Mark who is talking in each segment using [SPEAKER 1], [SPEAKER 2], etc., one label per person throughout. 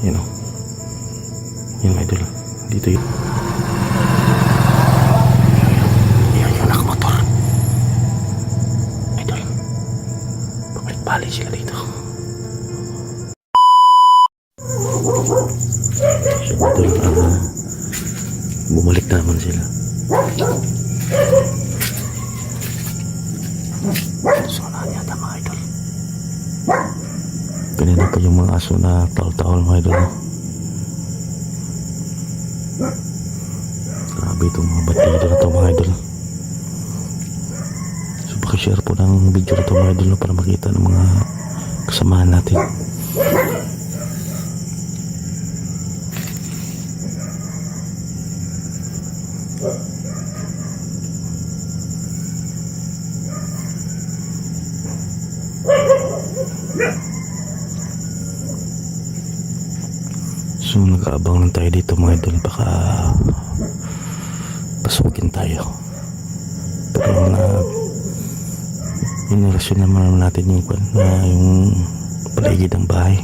[SPEAKER 1] Yan o. Yan mga idol. Dito yun. Yan yung nakamotor. Idol. Pabalik-balik sila dito. So idol, bumalik na naman sila. So na yata mga idol. Kanina pa yung mga aso na taol-taol mga idol. Grabe itong mga batido na ito mga idol. So pakishare po ng video na ito mga idol para makita ng mga kasamahan natin. So nag-aabang lang tayo dito mga idol, baka pasukin tayo. Pero inirasyon naman natin yung paligid ng bahay.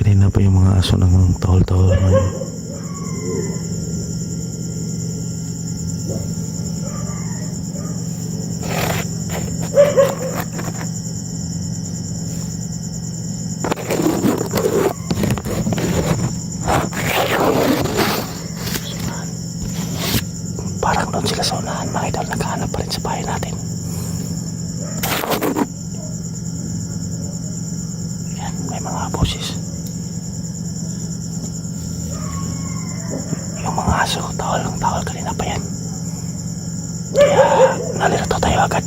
[SPEAKER 1] Kanina pa yung mga aso ng tahol-tahol ngayon. Parang doon sila sa unahan mga idol, naghahanap pa rin sa bahay natin. Yan, may mga boses. Yung mga aso, tawal ng tawal kanina pa yan. Kaya nalilito tayo agad.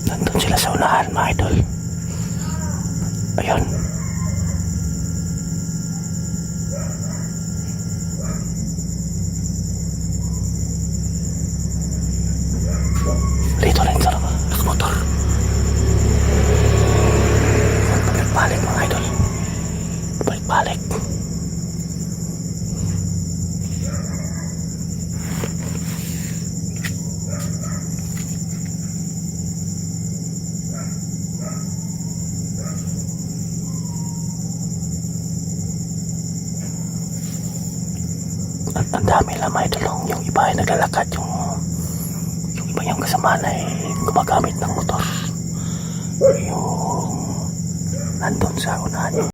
[SPEAKER 1] Nandun sila sa unahan mga idol. Ayun. Dito rin sa nakamotor. Balik-balik mga idol. Balik-balik. At ang dami lang mga idol, yung iba ay naglalakad, yung iba yung kasama na ay gumagamit ng motor. Yung nandun sa unahan yung